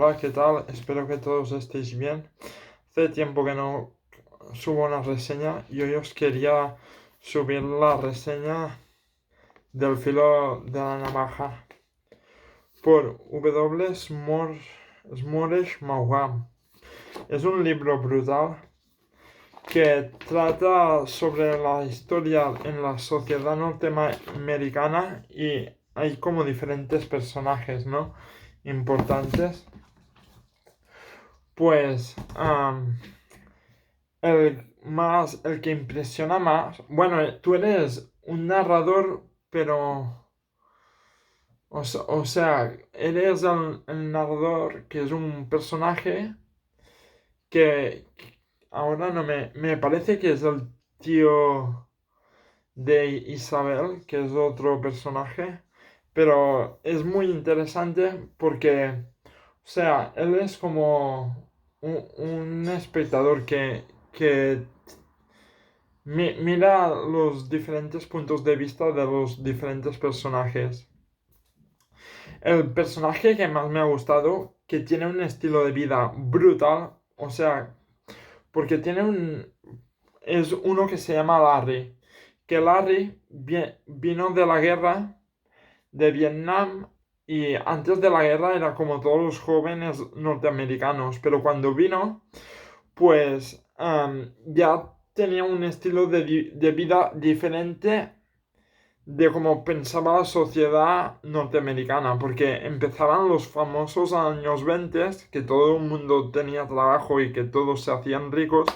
Hola, ¿qué tal? Espero que todos estéis bien. Hace tiempo que no subo una reseña y hoy os quería subir la reseña del filo de la navaja por W. Smoresh Maugham. Es un libro brutal que trata sobre la historia en la sociedad norteamericana y hay como diferentes personajes, ¿no? Importantes. Pues el que impresiona más, bueno, tú eres un narrador, pero, o sea, eres el narrador que es un personaje que ahora no me parece que es el tío de Isabel, que es otro personaje, pero es muy interesante porque, o sea, él es como un espectador que mira los diferentes puntos de vista de los diferentes personajes. El personaje que más me ha gustado, que tiene un estilo de vida brutal, o sea, porque tiene es uno que se llama Larry, que Larry vino de la guerra de Vietnam y antes de la guerra era como todos los jóvenes norteamericanos, pero cuando vino, pues ya tenía un estilo de vida diferente de cómo pensaba la sociedad norteamericana, porque empezaban los famosos años 20, que todo el mundo tenía trabajo y que todos se hacían ricos,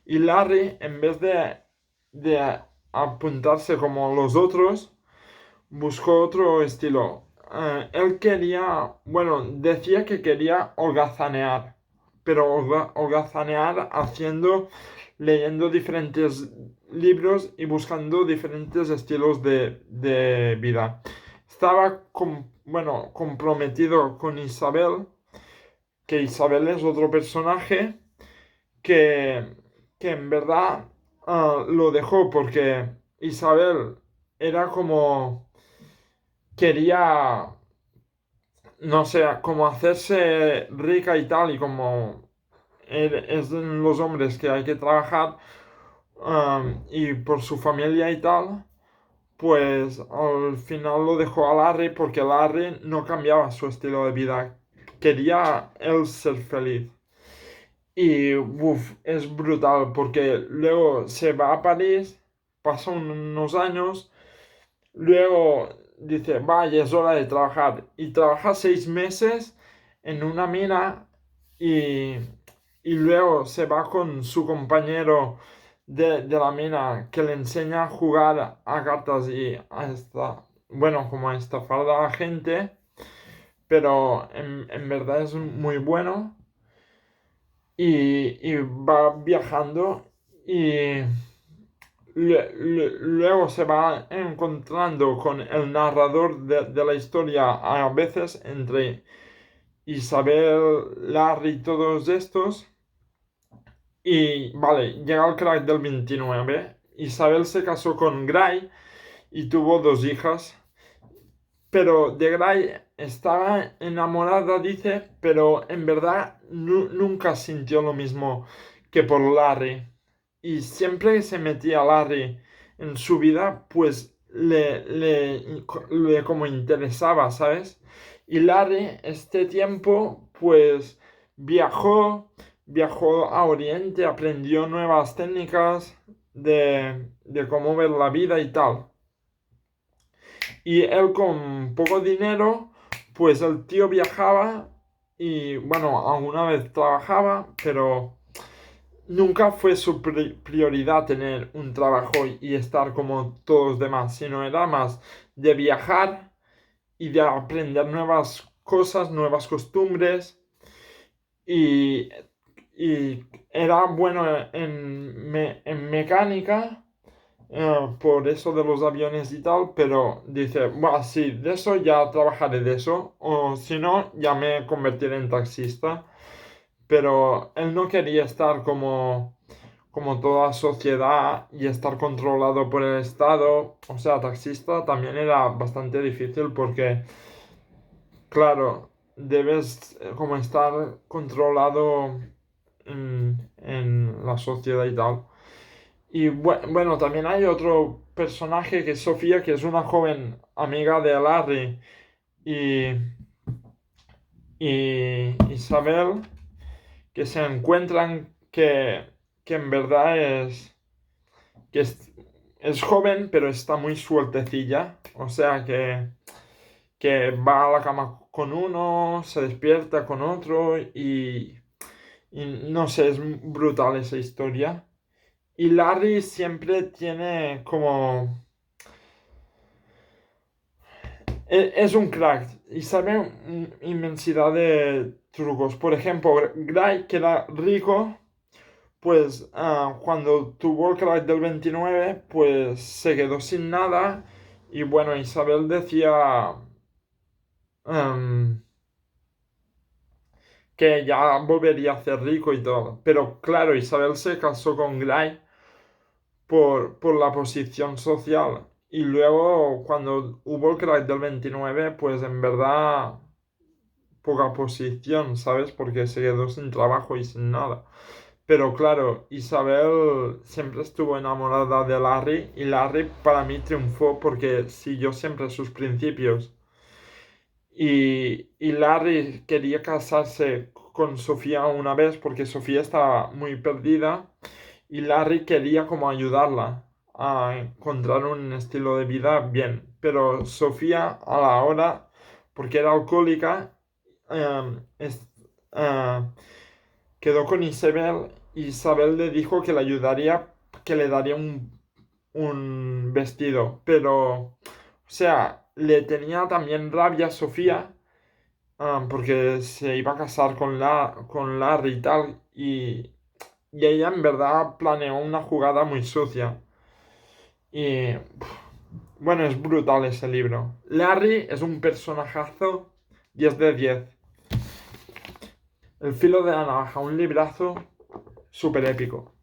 y Larry, en vez de apuntarse como los otros, buscó otro estilo. Él quería, bueno, decía que quería holgazanear, pero holgazanear leyendo diferentes libros y buscando diferentes estilos de vida. Estaba, bueno, comprometido con Isabel, que Isabel es otro personaje que, que en verdad lo dejó porque Isabel era como quería, no sé, como hacerse rica y tal, y como es en los hombres que hay que trabajar, y por su familia y tal, pues al final lo dejó a Larry porque Larry no cambiaba su estilo de vida, quería él ser feliz. Y es brutal porque luego se va a París, pasan unos años. Luego dice, vaya, es hora de trabajar. Y trabaja 6 meses en una mina y, y luego se va con su compañero de la mina que le enseña a jugar a cartas y bueno, como a estafar a la gente, pero en verdad es muy bueno y va viajando y luego se va encontrando con el narrador de la historia a veces entre Isabel, Larry y todos estos. Y vale, llega el crack del 29. Isabel se casó con Gray y tuvo 2 hijas. Pero de Gray estaba enamorada, dice, pero en verdad nunca sintió lo mismo que por Larry. Y siempre que se metía Larry en su vida, pues le como interesaba, ¿sabes? Y Larry, este tiempo, pues viajó, viajó a Oriente, aprendió nuevas técnicas de cómo ver la vida y tal. Y él con poco dinero, pues el tío viajaba y bueno, alguna vez trabajaba, pero nunca fue su prioridad tener un trabajo y estar como todos los demás, sino era más de viajar y de aprender nuevas cosas, nuevas costumbres y, y era bueno en mecánica, por eso de los aviones y tal, pero dice, bueno, sí, de eso ya trabajaré de eso, o si no, ya me convertiré en taxista. Pero él no quería estar como toda sociedad y estar controlado por el Estado. O sea, taxista también era bastante difícil porque, claro, debes como estar controlado en la sociedad y tal. Y bueno, también hay otro personaje que es Sofía, que es una joven amiga de Larry y, y Isabel, que se encuentran que en verdad que es joven, pero está muy sueltecilla. O sea que va a la cama con uno, se despierta con otro y no sé, es brutal esa historia. Y Larry siempre tiene como... Es un crack y sabe inmensidad de trucos. Por ejemplo, Gray, que era rico, pues cuando tuvo el crack del 29 pues se quedó sin nada. Y bueno, Isabel decía em, que ya volvería a ser rico y todo. Pero claro, Isabel se casó con Gray por la posición social. Y luego, cuando hubo el crack del 29 pues en verdad poca posición, ¿sabes? Porque se quedó sin trabajo y sin nada. Pero claro, Isabel siempre estuvo enamorada de Larry y Larry para mí triunfó porque siguió siempre sus principios. Y Larry quería casarse con Sofía una vez porque Sofía estaba muy perdida y Larry quería como ayudarla a encontrar un estilo de vida bien. Pero Sofía a la hora, porque era alcohólica, em, es- eh, quedó con Isabel y Isabel le dijo que le ayudaría, que le daría un vestido. Pero, o sea, le tenía también rabia a Sofía porque se iba a casar con Larry y tal. Y ella en verdad planeó una jugada muy sucia. Y bueno, es brutal ese libro. Larry es un personajazo 10 de 10. El filo de la navaja, un librazo súper épico.